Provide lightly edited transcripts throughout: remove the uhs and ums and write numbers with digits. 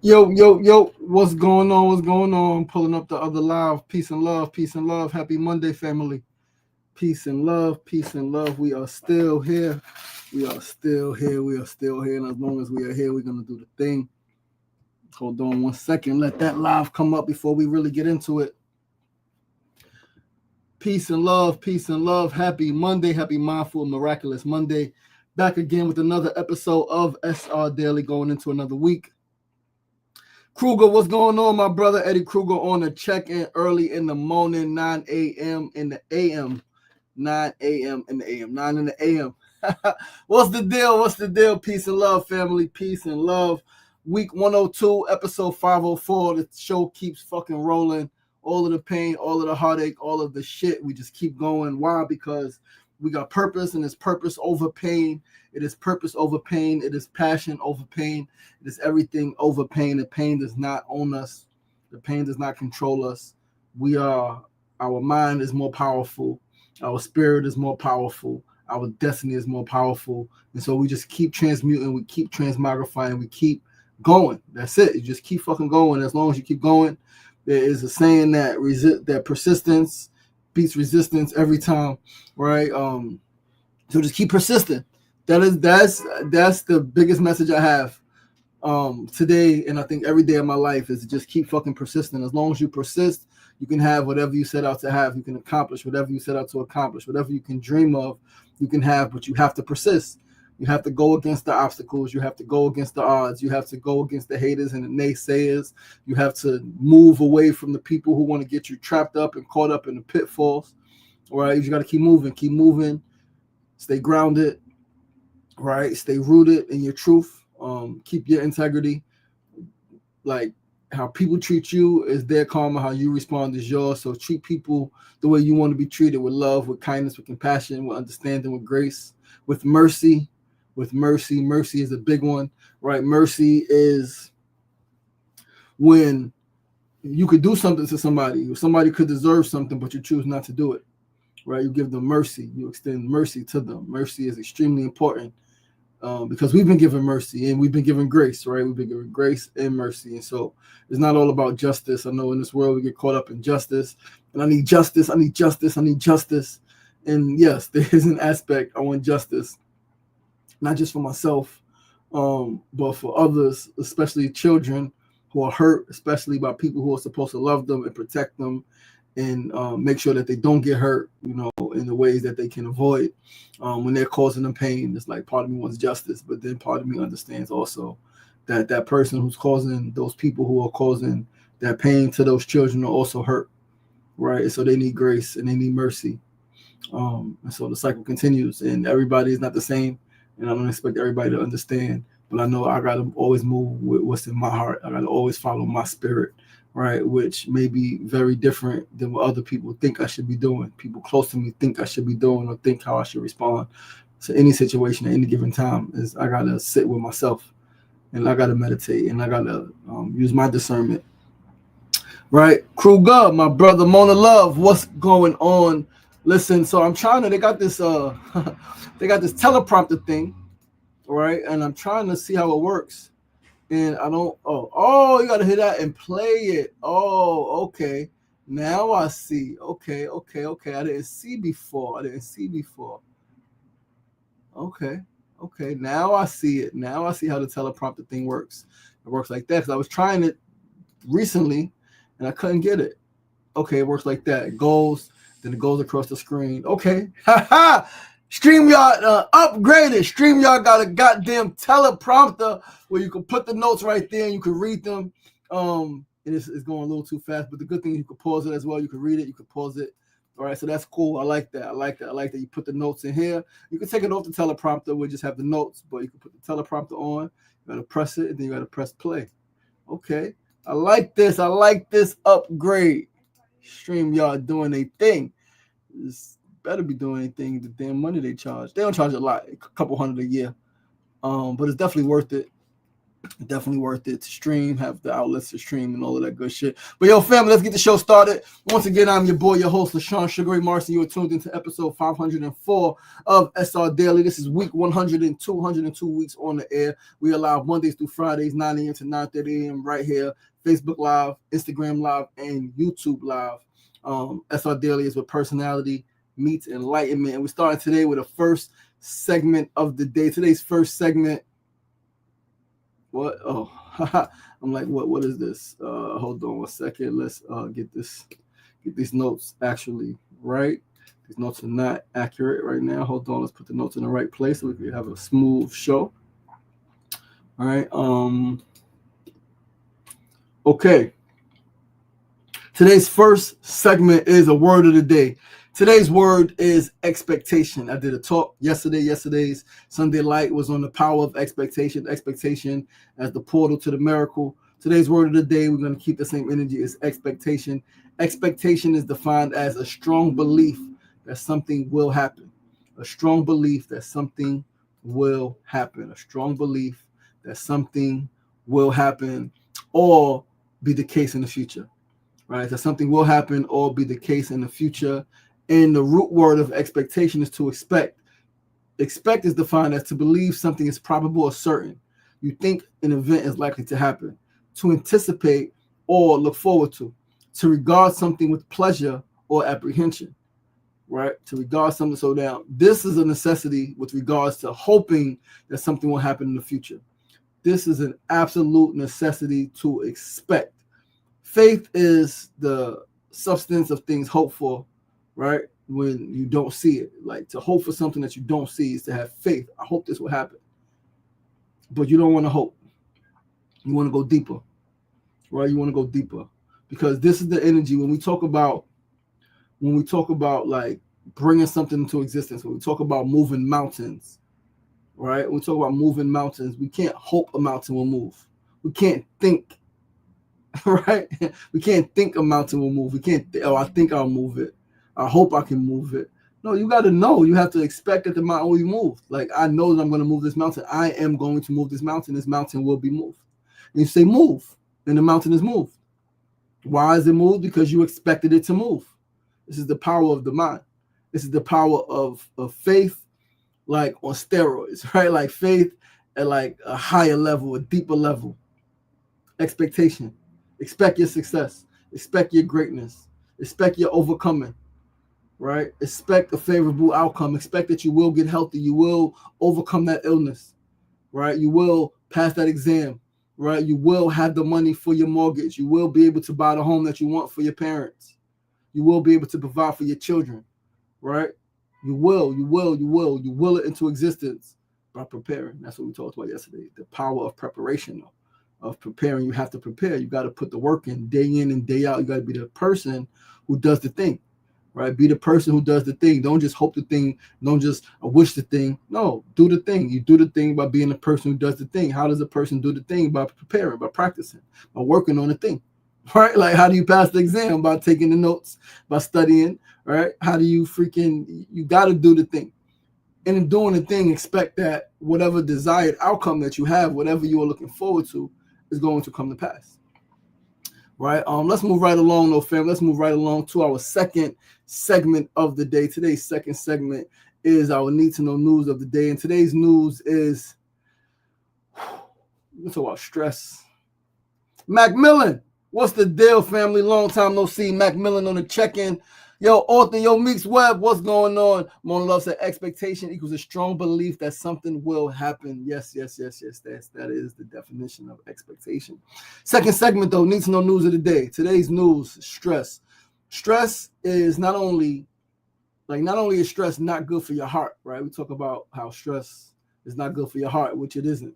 Yo, yo, yo, what's going on? What's going on? Pulling up the other live. Peace and love, peace and love. Happy Monday, family. Peace and love, peace and love. We are still here. We are still here. We are still here. And as long as we are here, we're going to do the thing. Hold on 1 second. Let that live come up before we really get into it. Peace and love, peace and love. Happy Monday, happy mindful, miraculous Monday. Back again with another episode of SRDaily going into another week. Kruger, what's going on, my brother? Eddie Kruger on the check-in early in the morning, 9 a.m. in the a.m. 9 a.m. in the a.m. 9 in the a.m. What's the deal? What's the deal? Peace and love, family. Peace and love. Week 102, episode 504. The show keeps fucking rolling. All of the pain, all of the heartache, all of the shit. We just keep going. Why? Because we got purpose, and it's purpose over pain. It is purpose over pain. It is passion over pain. It is everything over pain. The pain does not own us. The pain does not control us. Our mind is more powerful. Our spirit is more powerful. Our destiny is more powerful. And so we just keep transmuting. We keep transmogrifying. We keep going. That's it. You just keep fucking going. As long as you keep going, there is a saying that persistence beats resistance every time, right? So just keep persisting. That's the biggest message I have today, and I think every day of my life, is to just keep fucking persisting. As long as you persist, you can have whatever you set out to have. You can accomplish whatever you set out to accomplish. Whatever you can dream of, you can have, but you have to persist. You have to go against the obstacles. You have to go against the odds. You have to go against the haters and the naysayers. You have to move away from the people who want to get you trapped up and caught up in the pitfalls. All right, you got to keep moving, stay grounded, right? Stay rooted in your truth. Keep your integrity. Like, how people treat you is their karma. How you respond is yours. So treat people the way you want to be treated, with love, with kindness, with compassion, with understanding, with grace, with mercy. Mercy is a big one, right? Mercy is when you could do something to somebody. Somebody could deserve something, but you choose not to do it, right? You give them mercy. You extend mercy to them. Mercy is extremely important because we've been given mercy and we've been given grace, right? We've been given grace and mercy. And so it's not all about justice. I know in this world we get caught up in justice, and I need justice. And yes, there is an aspect I want justice, not just for myself, but for others, especially children who are hurt, especially by people who are supposed to love them and protect them and make sure that they don't get hurt, in the ways that they can avoid when they're causing them pain. It's like part of me wants justice, but then part of me understands also that that person who's causing, those people who are causing that pain to those children, are also hurt, right? And so they need grace and they need mercy. And so the cycle continues, and everybody is not the same. And I don't expect everybody to understand, but I know I got to always move with what's in my heart. I got to always follow my spirit, right? Which may be very different than what other people think I should be doing. People close to me think I should be doing, or think how I should respond to any situation at any given time. Is I got to sit with myself, and I got to meditate, and I got to use my discernment, right? Kruger, my brother, Mona Love, what's going on? Listen, so I'm trying to, they got this teleprompter thing, right? And I'm trying to see how it works. And I don't, you got to hit that and play it. Oh, okay. Now I see. Okay. I didn't see before. Okay. Now I see it. Now I see how the teleprompter thing works. It works like that, because I was trying it recently and I couldn't get it. Okay, it works like that. It goes, then it goes across the screen. Okay. StreamYard upgraded. StreamYard got a goddamn teleprompter where you can put the notes right there and you can read them. And it's going a little too fast, but the good thing is you can pause it as well. You can read it, you can pause it. All right, so that's cool. I like that. You put the notes in here. You can take it off the teleprompter. We'll just have the notes, but you can put the teleprompter on. You got to press it, and then you got to press play. Okay. I like this upgrade. StreamYard doing a thing. It's better be doing anything. The damn money they charge. They don't charge a lot, a couple $100 a year. But it's definitely worth it. Definitely worth it to stream, have the outlets to stream and all of that good shit. But yo, family, let's get the show started. Once again, I'm your boy, your host, LaShawn Sugar Ray Marcy. You are tuned into episode 504 of SR Daily. This is week 102 weeks on the air. We are live Mondays through Fridays, 9 a.m. to 9:30 a.m. right here. Facebook Live, Instagram Live, and YouTube Live. SR Daily is where personality meets enlightenment. And we're starting today with the first segment of the day. Today's first segment. What? Oh, I'm like, what is this? Hold on 1 second. Let's get these notes actually right. These notes are not accurate right now. Hold on, let's put the notes in the right place so we can have a smooth show. All right. Okay. Today's first segment is a word of the day. Today's word is expectation. I did a talk yesterday. Yesterday's Sunday Light was on the power of expectation. Expectation as the portal to the miracle. Today's word of the day, we're going to keep the same energy, is expectation. Expectation is defined as a strong belief that something will happen. A strong belief that something will happen. A strong belief that something will happen or be the case in the future. Right? That something will happen or be the case in the future. And the root word of expectation is to expect. Expect is defined as to believe something is probable or certain. You think an event is likely to happen. To anticipate or look forward to. To regard something with pleasure or apprehension. Right? To regard something. So now, this is a necessity with regards to hoping that something will happen in the future. This is an absolute necessity to expect. Faith is the substance of things hoped for. Right? When you don't see it, like to hope for something that you don't see is to have faith. I hope this will happen, but you don't want to hope. You want to go deeper, right? You want to go deeper because this is the energy when we talk about like bringing something into existence. When we talk about moving mountains, right? When we talk about moving mountains, we can't hope a mountain will move. We can't think, right? We can't think a mountain will move. We can't. I think I'll move it. I hope I can move it. No, you got to know. You have to expect that the mountain will be moved. Like, I know that I'm going to move this mountain. I am going to move this mountain. This mountain will be moved. And you say move, and the mountain is moved. Why is it moved? Because you expected it to move. This is the power of the mind. This is the power of faith, like on steroids, right? Like faith at like a higher level, a deeper level. Expectation. Expect your success. Expect your greatness. Expect your overcoming. Right? Expect a favorable outcome. Expect that you will get healthy. You will overcome that illness. Right? You will pass that exam. Right? You will have the money for your mortgage. You will be able to buy the home that you want for your parents. You will be able to provide for your children. Right? You will it into existence by preparing. That's what we talked about yesterday. The power of preparation, of preparing. You have to prepare. You got to put the work in and day out. You got to be the person who does the thing. Right? Be the person who does the thing. Don't just hope the thing. Don't just wish the thing. No, do the thing. You do the thing by being the person who does the thing. How does a person do the thing? By preparing, by practicing, by working on the thing. Right? Like, how do you pass the exam? By taking the notes, by studying. Right? How do you got to do the thing. And in doing the thing, expect that whatever desired outcome that you have, whatever you are looking forward to, is going to come to pass. Right? Let's move right along, though, fam. Let's move right along to our second segment of the day. Today's second segment is our need to know news of the day. And today's news is, we're talking about stress. Macmillan, what's the deal, family? Long time no see. Macmillan on the check-in. Yo, author, yo, Meeks Webb, what's going on? Mona Love said expectation equals a strong belief that something will happen. Yes. That is the definition of expectation. Second segment, though, need to know news of the day. Today's news, stress. Stress is not only is stress not good for your heart, right? We talk about how stress is not good for your heart, which it isn't.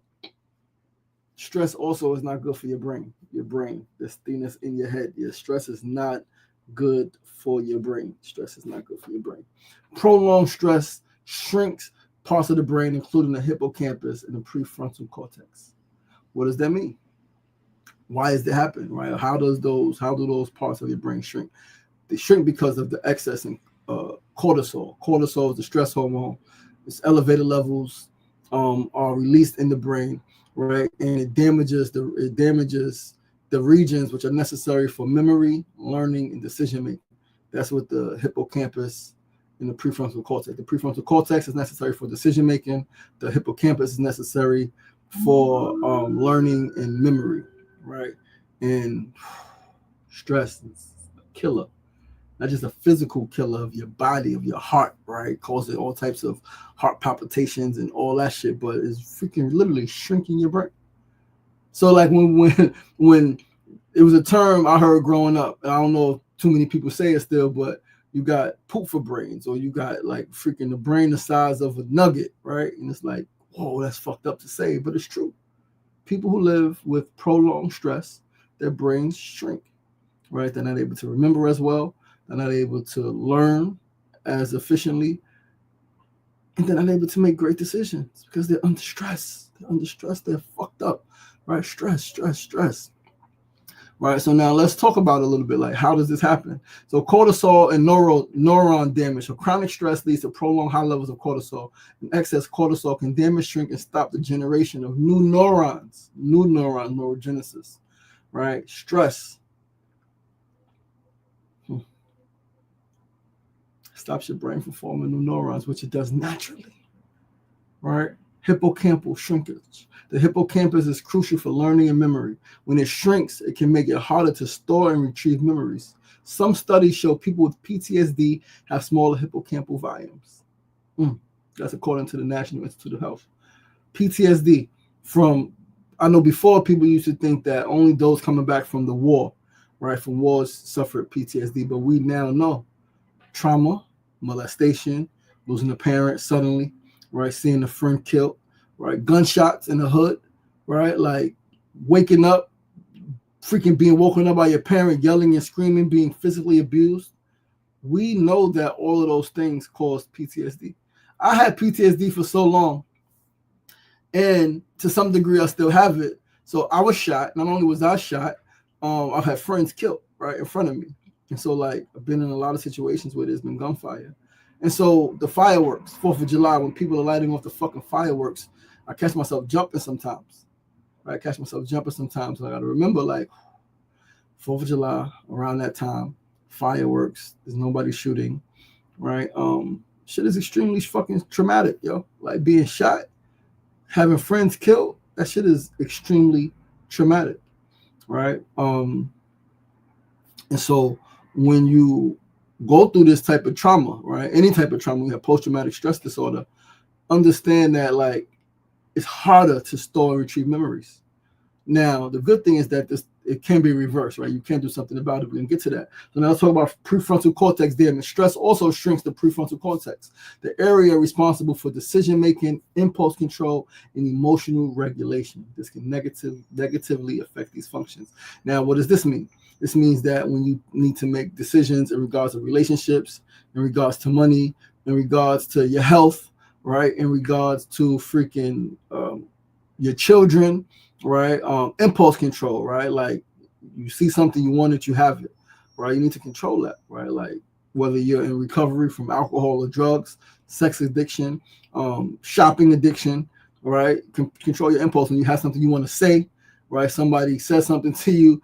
Stress also is not good for your brain. This thing that's in your head. Your stress is not good for your brain. Stress is not good for your brain. Prolonged stress shrinks parts of the brain, including the hippocampus and the prefrontal cortex. What does that mean? Why does that happen? Right? How do those parts of your brain shrink? They shrink because of the excess in cortisol. Cortisol is the stress hormone. Its elevated levels are released in the brain, right? And it damages the regions which are necessary for memory, learning, and decision making. That's what the hippocampus and the prefrontal cortex. The prefrontal cortex is necessary for decision making. The hippocampus is necessary for learning and memory, right? And stress is a killer, not just a physical killer of your body, of your heart, right? Causing all types of heart palpitations and all that shit, but it's freaking literally shrinking your brain. So like when it was a term I heard growing up, and I don't know if too many people say it still, but you got poop for brains, or you got like freaking the brain the size of a nugget, right? And it's like, whoa, that's fucked up to say, but it's true. People who live with prolonged stress, their brains shrink, right? They're not able to remember as well. They're not able to learn as efficiently, and they're not able to make great decisions because they're under stress. They're under stress. They're fucked up, right? Stress. Right. So now let's talk about it a little bit. Like, how does this happen? So cortisol and neuron damage. So chronic stress leads to prolonged high levels of cortisol. And excess cortisol can damage, shrink, and stop the generation of new neurons, neurogenesis. Right. Stress stops your brain from forming new neurons, which it does naturally. Right. Hippocampal shrinkage. The hippocampus is crucial for learning and memory. When it shrinks, it can make it harder to store and retrieve memories. Some studies show people with PTSD have smaller hippocampal volumes. That's according to the National Institute of Health. PTSD I know before people used to think that only those coming back from the war, right, from wars suffered PTSD, but we now know trauma, molestation, losing a parent suddenly, right, seeing a friend killed, right, gunshots in the hood, right, like waking up, freaking being woken up by your parent, yelling and screaming, being physically abused. We know that all of those things cause PTSD. I had PTSD for so long, and to some degree I still have it. So I was shot. Not only was I shot, I've had friends killed right in front of me. And so like I've been in a lot of situations where there's been gunfire. And so the fireworks, 4th of July, when people are lighting off the fucking fireworks, I catch myself jumping sometimes. Right? I catch myself jumping sometimes. And I gotta remember, like, 4th of July, around that time, fireworks, there's nobody shooting, right? Shit is extremely fucking traumatic, yo. Like being shot, having friends killed, that shit is extremely traumatic, right? And so when you go through this type of trauma, right? Any type of trauma, you have post-traumatic stress disorder, understand that like it's harder to store and retrieve memories. Now, the good thing is that it can be reversed, right? You can do something about it. We can get to that. So now let's talk about prefrontal cortex damage. Stress also shrinks the prefrontal cortex, the area responsible for decision-making, impulse control, and emotional regulation. This can negatively affect these functions. Now, what does this mean? This means that when you need to make decisions in regards to relationships, in regards to money, in regards to your health, right? In regards to freaking your children, right? Impulse control, right? Like you see something you want it, you have it, right? You need to control that, right? Like whether you're in recovery from alcohol or drugs, sex addiction, shopping addiction, right? Control your impulse when you have something you want to say, right? Somebody says something to you,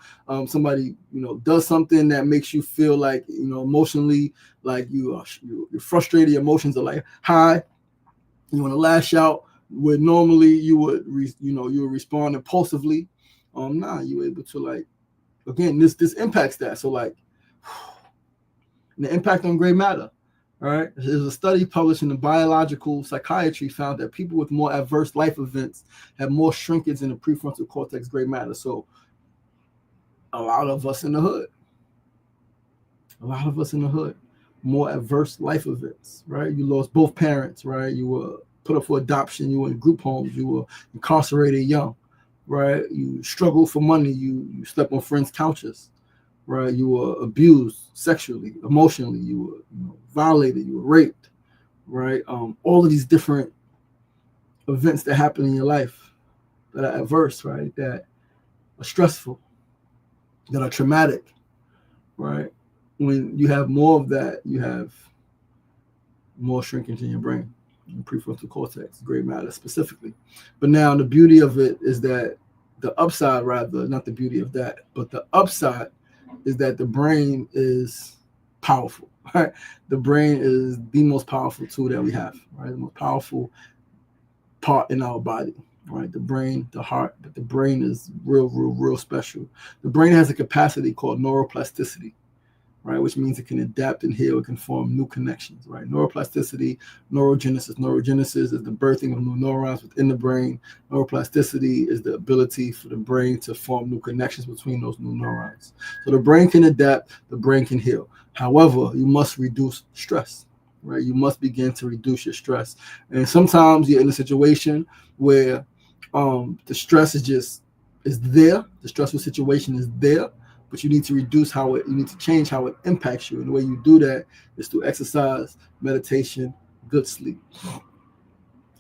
somebody does something that makes you feel like emotionally like you're frustrated. Your emotions are like high. You want to lash out where normally you would respond impulsively. You able to like again this impacts that. So like the impact on gray matter. All right, there's a study published in the Biological Psychiatry found that people with more adverse life events have more shrinkage in the prefrontal cortex gray matter. So a lot of us in the hood, more adverse life events, right? You lost both parents, right? You were put up for adoption, you were in group homes, you were incarcerated young, right? You struggled for money, you slept on friends' couches, right? You were abused sexually, emotionally, you were violated, you were raped, right? All of these different events that happen in your life that are adverse, right? That are stressful, that are traumatic, right? When you have more of that, you have more shrinkage in your brain. prefrontal cortex, gray matter specifically. But now the beauty of it is that the upside, rather, not the beauty of that, but the upside is that the brain is powerful. Right? The brain is the most powerful tool that we have, right? The most powerful part in our body, right? The brain, the heart, but the brain is real special. The brain has a capacity called neuroplasticity, right? Which means it can adapt and heal, it can form new connections, right? Neuroplasticity, neurogenesis. Neurogenesis is the birthing of new neurons within the brain. Neuroplasticity is the ability for the brain to form new connections between those new neurons. So the brain can adapt, the brain can heal. However, you must reduce stress, right? You must begin to reduce your stress. And sometimes you're in a situation where the stress is there, the stressful situation is there, but you need to reduce you need to change how it impacts you. And the way you do that is through exercise, meditation, good sleep.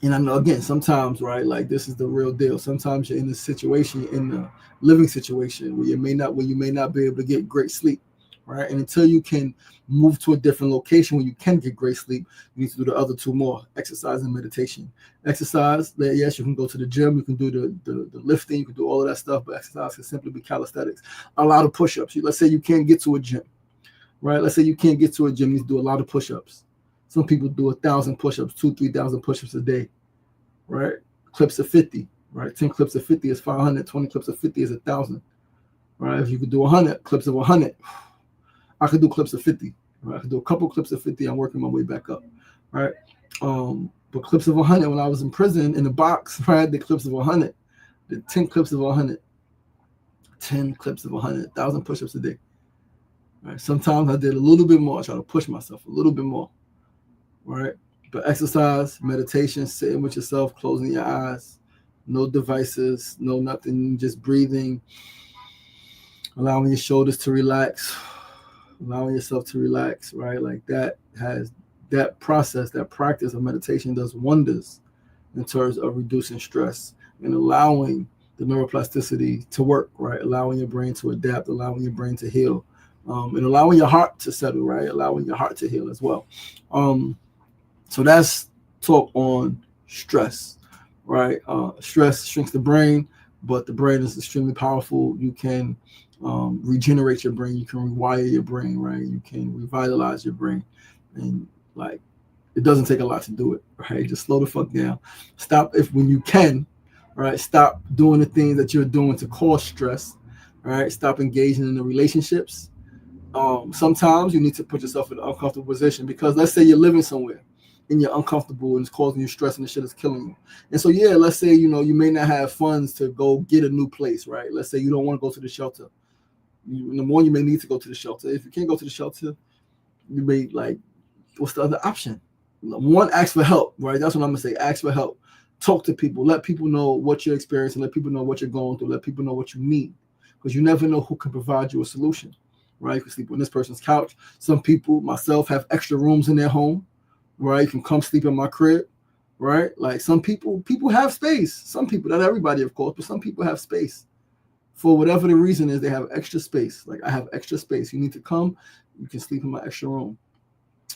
And I know, again, sometimes, right, like this is the real deal. Sometimes you're in a situation, in a living situation where you may not be able to get great sleep, right? And until you can move to a different location where you can get great sleep, you need to do the other two more: exercise and meditation. Exercise, yes, you can go to the gym, you can do the lifting, you can do all of that stuff, but exercise can simply be calisthenics. A lot of push-ups. Let's say you can't get to a gym, right? Let's say you can't get to a gym, you need to do a lot of push-ups. Some people do 1,000 push-ups, 2,000-3,000 push-ups a day, right? Clips of 50, right? 10 clips of 50 is 500, 20 clips of 50 is 1,000, right? If you could do 100 clips of 100, I could do clips of 50, right? I could do a couple clips of 50. I'm working my way back up, right? But clips of 100, when I was in prison in the box, right? The clips of 100, the 10 clips of 100, 10 clips of 100, 1,000 push-ups a day, right? Sometimes I did a little bit more. I try to push myself a little bit more, right? But exercise, meditation, sitting with yourself, closing your eyes, no devices, no nothing, just breathing, allowing your shoulders to relax, allowing yourself to relax, right? Like that process, that practice of meditation does wonders in terms of reducing stress and allowing the neuroplasticity to work, right? Allowing your brain to adapt, allowing your brain to heal, and allowing your heart to settle, right? Allowing your heart to heal as well. So that's talk on stress, right? Stress shrinks the brain, but the brain is extremely powerful. You can regenerate your brain. You can rewire your brain, right? You can revitalize your brain. And like, it doesn't take a lot to do it, right? Just slow the fuck down. Stop when you can, right? Stop doing the things that you're doing to cause stress, right? Stop engaging in the relationships. Sometimes you need to put yourself in an uncomfortable position, because let's say you're living somewhere and you're uncomfortable and it's causing you stress and the shit is killing you. And so, yeah, let's say, you may not have funds to go get a new place, right? Let's say you don't want to go to the shelter. In the morning, you may need to go to the shelter. If you can't go to the shelter, you may, like, what's the other option? One, ask for help, right? That's what I'm going to say. Ask for help. Talk to people. Let people know what you're experiencing. Let people know what you're going through. Let people know what you need, because you never know who can provide you a solution, right? You can sleep on this person's couch. Some people, myself, have extra rooms in their home, right? You can come sleep in my crib, right? Like, some people have space. Some people, not everybody, of course, but some people have space. For whatever the reason is, they have extra space. Like, I have extra space. You need to come, you can sleep in my extra room,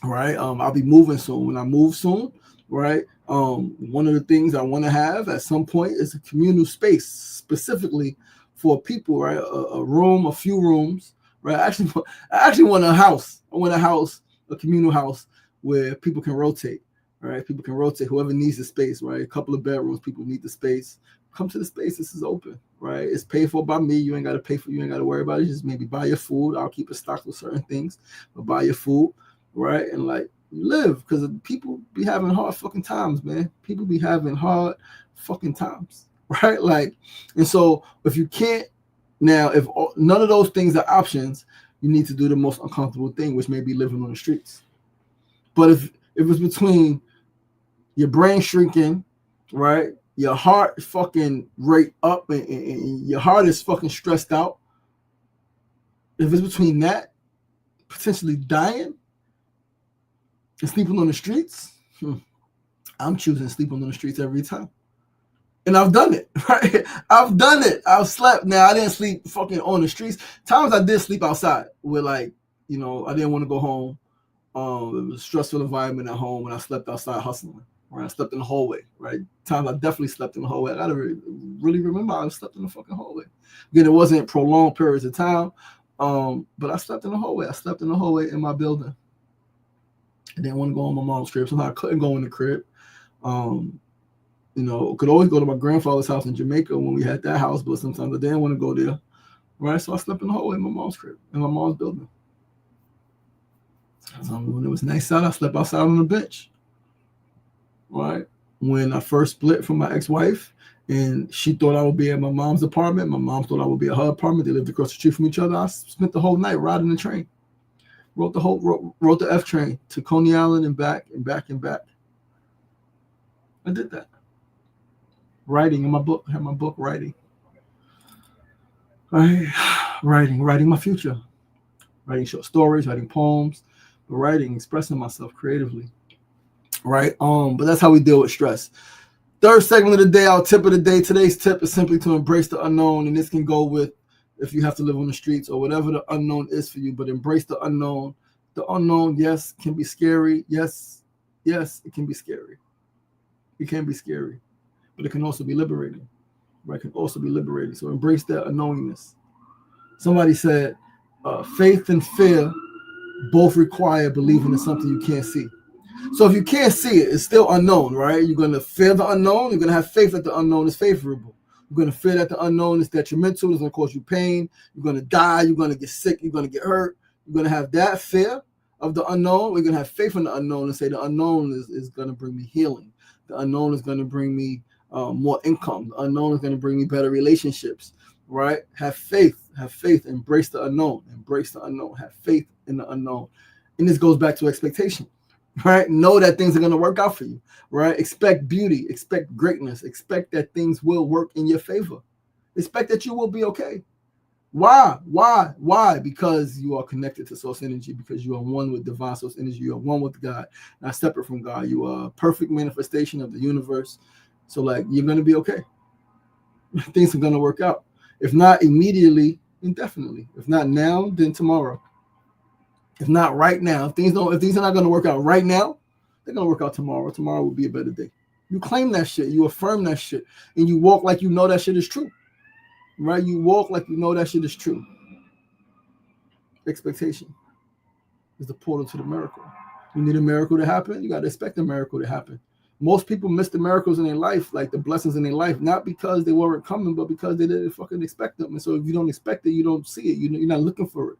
right? I'll be moving soon. When I move soon, right? One of the things I want to have at some point is a communal space specifically for people, right? A room, a few rooms, right? I actually want a house. I want a communal house where people can rotate, right? People can rotate. Whoever needs the space, right? A couple of bedrooms, people need the space. Come to the space. This is open, right? It's paid for by me. You ain't got to worry about it. Just maybe buy your food. I'll keep a stock with certain things, but buy your food, right? And like, live, because people be having hard fucking times, man. People be having hard fucking times, right? Like, and so if you can't, now, if none of those things are options, you need to do the most uncomfortable thing, which may be living on the streets. But if it's between your brain shrinking, right, your heart fucking rate up, and your heart is fucking stressed out, if it's between that, potentially dying, and sleeping on the streets, I'm choosing sleeping on the streets every time. And I've done it, right? I've done it. I've slept. Now, I didn't sleep fucking on the streets. Times I did sleep outside where, like, I didn't want to go home. It was a stressful environment at home, and I slept outside hustling, Right, I slept in the hallway. Right, times I definitely slept in the hallway. I gotta really remember I slept in the fucking hallway. Again, it wasn't prolonged periods of time, but I slept in the hallway. I slept in the hallway in my building. I didn't want to go in my mom's crib, so I couldn't go in the crib. Could always go to my grandfather's house in Jamaica when we had that house, but sometimes I didn't want to go there. Right, so I slept in the hallway in my mom's crib, in my mom's building. When it was nice out, I slept outside on the bench. Right, when I first split from my ex-wife, and she thought I would be at my mom's apartment, my mom thought I would be at her apartment. They lived across the street from each other. I spent the whole night riding the train. Wrote the F train to Coney Island and back and back and back. I did that. Writing in my book. I had my book writing. Right, writing my future. Writing short stories, writing poems, but writing, expressing myself creatively. Right, but that's how we deal with stress. Third segment of the day, our tip of the day. Today's tip is simply to embrace the unknown, and this can go with if you have to live on the streets or whatever the unknown is for you, but embrace the unknown. The unknown, yes, can be scary. Yes, it can be scary. It can be scary, but it can also be liberating. Right, it can also be liberating. So embrace that unknowingness. Somebody said, faith and fear both require believing in something you can't see. So if you can't see it, it's still unknown, right? You're going to fear the unknown. You're going to have faith that the unknown is favorable. You're going to fear that the unknown is detrimental. It's going to cause you pain. You're going to die. You're going to get sick. You're going to get hurt. You're going to have that fear of the unknown. We're going to have faith in the unknown and say the unknown is going to bring me healing. The unknown is going to bring me more income. The unknown is going to bring me better relationships, right? Have faith. Embrace the unknown. Have faith in the unknown. And this goes back to expectation. Right? Know that things are going to work out for you, right? Expect beauty, expect greatness, expect that things will work in your favor. Expect that you will be okay. Why? Because you are connected to source energy, because you are one with divine source energy. You are one with God, not separate from God. You are a perfect manifestation of the universe. So you're going to be okay. Things are going to work out. If not immediately, indefinitely. If not now, then tomorrow. If not right now, if things are not going to work out right now, they're going to work out tomorrow. Tomorrow will be a better day. You claim that shit. You affirm that shit. And you walk like you know that shit is true. Right? You walk like you know that shit is true. Expectation is the portal to the miracle. You need a miracle to happen. You got to expect a miracle to happen. Most people miss the miracles in their life, like the blessings in their life, not because they weren't coming, but because they didn't fucking expect them. And so if you don't expect it, you don't see it. You're not looking for it.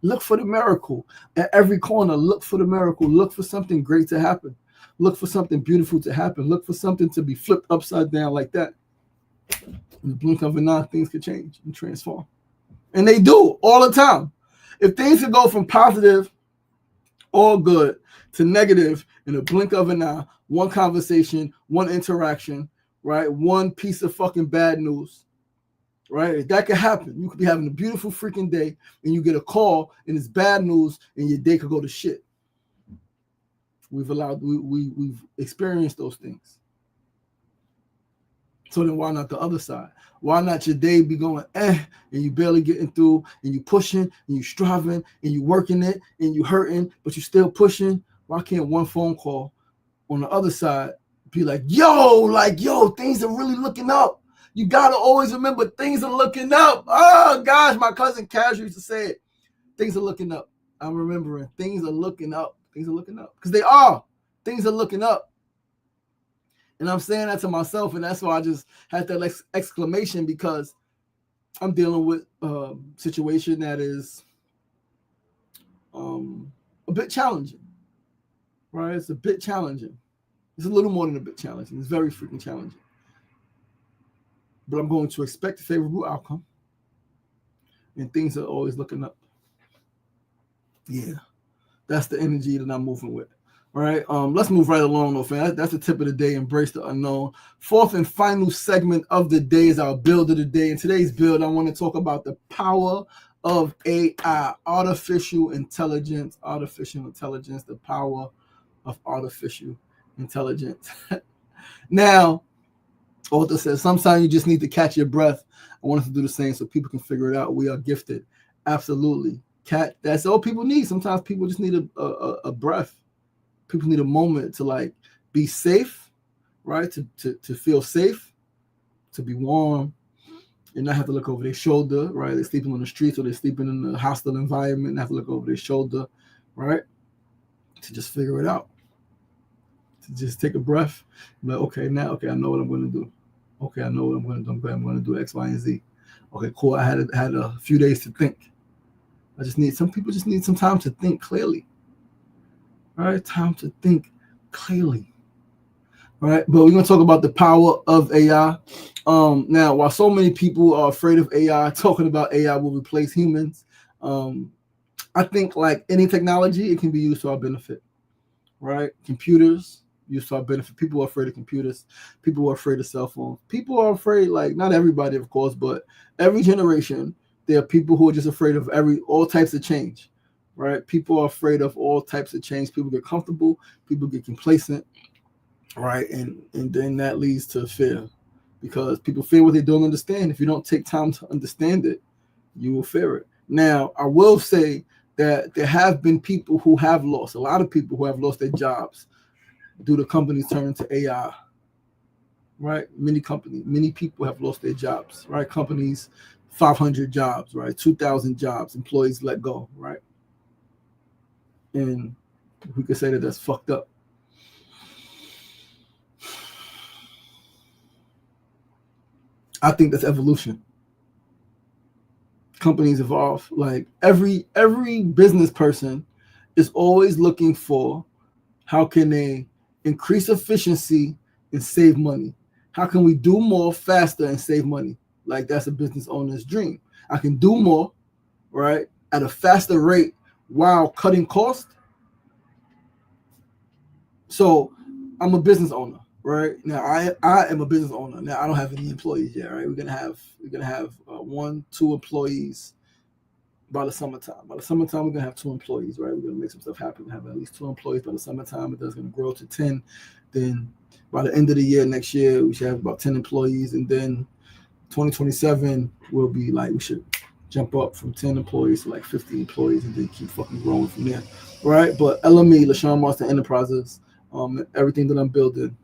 Look for the miracle at every corner. Look for the miracle. Look for something great to happen. Look for something beautiful to happen. Look for something to be flipped upside down like that. In the blink of an eye, things could change and transform. And they do all the time. If things could go from positive, all good, to negative in a blink of an eye, one conversation, one interaction, right? One piece of fucking bad news. Right? That could happen. You could be having a beautiful freaking day and you get a call and it's bad news and your day could go to shit. We've experienced those things. So then why not the other side? Why not your day be going and you barely getting through and you pushing and you striving and you working it and you hurting, but you still pushing? Why can't one phone call on the other side be like, yo, things are really looking up? You got to always remember things are looking up. Oh, gosh, my cousin Cash used to say it. Things are looking up. I'm remembering. Things are looking up. Things are looking up. Because they are. Things are looking up. And I'm saying that to myself, and that's why I just had that exclamation, because I'm dealing with a situation that is a bit challenging. Right? It's a bit challenging. It's a little more than a bit challenging. It's very freaking challenging. But I'm going to expect a favorable outcome. And things are always looking up. Yeah. That's the energy that I'm moving with. All right. Let's move right along, though, fam. That's the tip of the day. Embrace the unknown. Fourth and final segment of the day is our build of the day. In today's build, I want to talk about the power of AI, artificial intelligence, the power of artificial intelligence. Now, author says, sometimes you just need to catch your breath. I want us to do the same so people can figure it out. We are gifted. Absolutely. That's all people need. Sometimes people just need a breath. People need a moment to be safe right? To feel safe, to be warm, and not have to look over their shoulder, right? They're sleeping on the streets or they're sleeping in a hostile environment and have to look over their shoulder, right? To just figure it out. To just take a breath. Like, okay, I know what I'm going to do. Okay, I know what I'm going to do. I'm going to do X, Y, and Z. Okay, cool. I had a few days to think. Some people just need some time to think clearly. All right, time to think clearly. All right, but we're going to talk about the power of AI. Now, while so many people are afraid of AI, talking about AI will replace humans, I think like any technology, it can be used to our benefit, right? Computers, used to our benefit. People are afraid of computers. People are afraid of cell phones. People are afraid, like not everybody, of course, but every generation, there are people who are just afraid of all types of change, right? People are afraid of all types of change. People get comfortable. People get complacent, right? And then that leads to fear, because people fear what they don't understand. If you don't take time to understand it, you will fear it. Now, I will say that there have been people who have lost, a lot of people who have lost their jobs due to companies turning to AI, right? Many people have lost their jobs, right? Companies, 500 jobs, right? 2,000 jobs, employees let go, right? And we could say that that's fucked up. I think that's evolution. Companies evolve. Like every business person is always looking for how can they increase efficiency and save money. How can we do more faster and save money? Like that's a business owner's dream. I can do more, right, at a faster rate while cutting costs. So I'm a business owner, right? Now I am a business owner. Now I don't have any employees yet, right? We're gonna have 1-2 employees by the summertime. By the summertime, we're gonna have 2 employees, right? We're gonna make some stuff happen. Have at least 2 employees by the summertime. It's gonna grow to 10. Then by the end of the year, next year, we should have about 10 employees, and then 2027 will be like we should jump up from 10 employees to like 50 employees, and then keep fucking growing from there, right? But LME, LaShawn Marston Enterprises, everything that I'm building.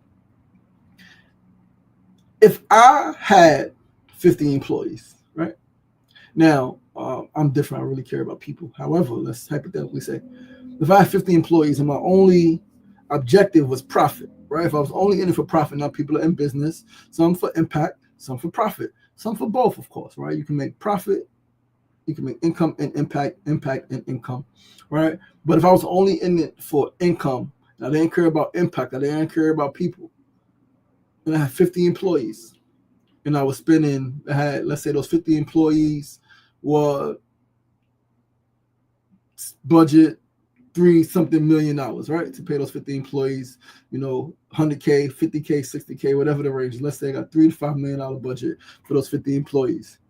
If I had 50 employees, right now. I'm different. I really care about people. However, let's hypothetically say if I had 50 employees and my only objective was profit, right? If I was only in it for profit, now people are in business, some for impact, some for profit, some for both, of course, right? You can make profit, you can make income and impact and income, right? But if I was only in it for income, I didn't care about impact, I didn't care about people, and I had 50 employees, and I was spending, let's say those 50 employees were budget $3-something million, right? To pay those 50 employees, $100K, $50K, $60K, whatever the range. Let's say I got $3 to $5 million budget for those 50 employees.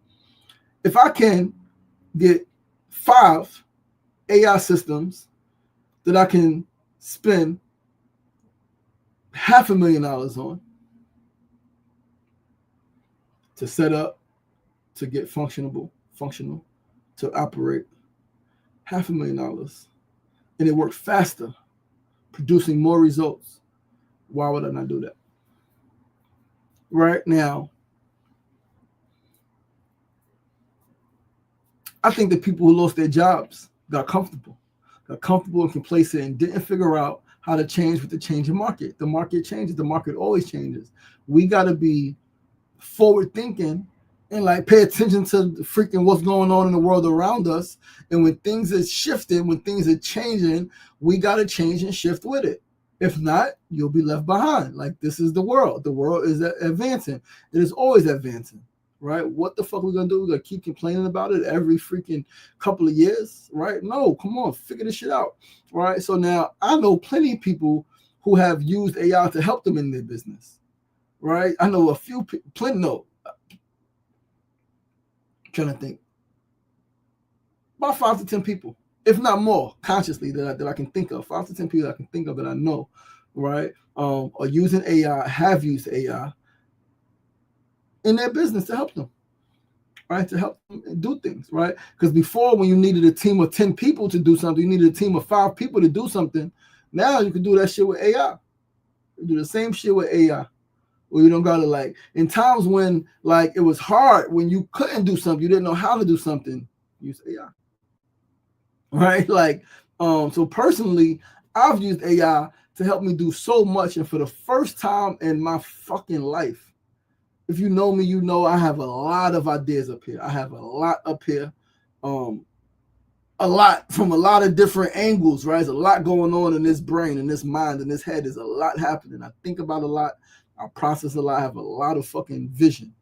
If I can get 5 AI systems that I can spend $500,000 on to set up, to get functional, to operate, $500,000, and it worked faster, producing more results, why would I not do that? Right now, I think that people who lost their jobs got comfortable and complacent, and didn't figure out how to change with the changing market. The market changes. The market always changes. We got to be forward thinking and like pay attention to freaking what's going on in the world around us. And when things are shifting, when things are changing, we got to change and shift with it. If not, you'll be left behind. Like, this is the world. The world is advancing. It is always advancing, right? What the fuck are we going to do? We're going to keep complaining about it every freaking couple of years, right? No, come on, figure this shit out, right? So now I know plenty of people who have used AI to help them in their business, right? I know a few people, trying to think, about 5 to 10 people, if not more, consciously that I can think of. 5 to 10 people that I can think of that I know, right, are using AI, have used AI in their business to help them, right, to help them do things, right? Because before, when you needed a team of 10 people to do something, you needed a team of 5 people to do something. Now you can do that shit with AI. You do the same shit with AI, Or you don't gotta like in times when like it was hard, when you couldn't do something, you didn't know how to do something, use AI. Right? Like, so personally, I've used AI to help me do so much. And for the first time in my fucking life, if you know me, you know I have a lot of ideas up here. I have a lot up here. A lot from a lot of different angles, right? There's a lot going on in this brain, in this mind, in this head. There's a lot happening. I think about a lot. I process a lot. I have a lot of fucking vision.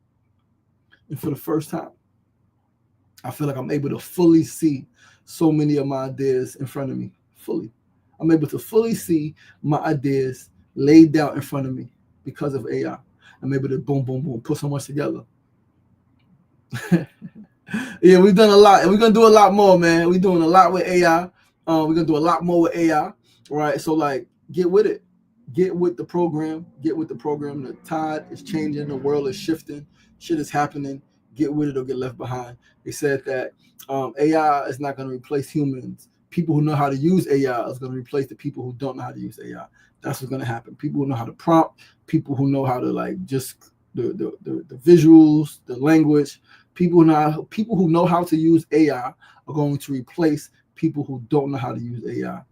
And for the first time, I feel like I'm able to fully see so many of my ideas in front of me. Fully. I'm able to fully see my ideas laid out in front of me because of AI. I'm able to boom, boom, boom, put so much together. Yeah, we've done a lot, and we're gonna do a lot more, man. We're doing a lot with AI. We're gonna do a lot more with AI, right? So, like, get with it, get with the program, get with the program. The tide is changing, the world is shifting, shit is happening. Get with it or get left behind. They said that AI is not gonna replace humans. People who know how to use AI is gonna replace the people who don't know how to use AI. That's what's gonna happen. People who know how to prompt, people who know how to like just the visuals, the language. People who know how to use AI are going to replace people who don't know how to use AI.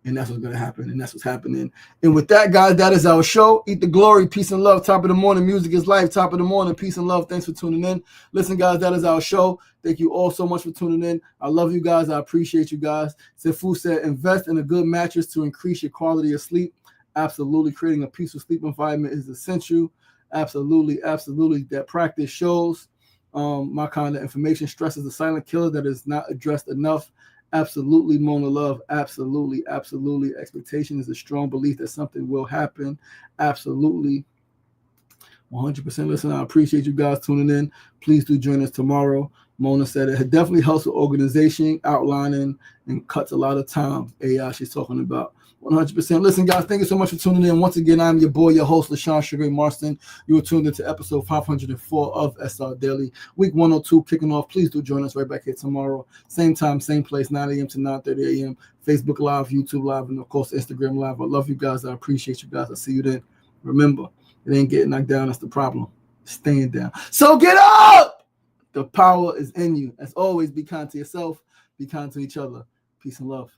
And that's what's going to happen. And that's what's happening. And with that, guys, that is our show. Eat the glory. Peace and love. Top of the morning. Music is life. Top of the morning. Peace and love. Thanks for tuning in. Listen, guys, that is our show. Thank you all so much for tuning in. I love you guys. I appreciate you guys. Sefu said, invest in a good mattress to increase your quality of sleep. Absolutely. Creating a peaceful sleep environment is essential. Absolutely. Absolutely. That practice shows. My kind of information. Stress is a silent killer that is not addressed enough. Absolutely, Mona Love. Absolutely, absolutely. Expectation is a strong belief that something will happen. Absolutely. 100%. Listen, I appreciate you guys tuning in. Please do join us tomorrow. Mona said it definitely helps with organization, outlining, and cuts a lot of time. AI she's talking about. 100%. Listen, guys, thank you so much for tuning in. Once again, I'm your boy, your host, LaShawn Sugar Marston. You were tuned into episode 504 of SR Daily. Week 102 kicking off. Please do join us right back here tomorrow. Same time, same place, 9 a.m. to 9:30 a.m. Facebook Live, YouTube Live, and of course, Instagram Live. I love you guys. I appreciate you guys. I'll see you then. Remember, it ain't getting knocked down. That's the problem. It's staying down. So get up! The power is in you. As always, be kind to yourself. Be kind to each other. Peace and love.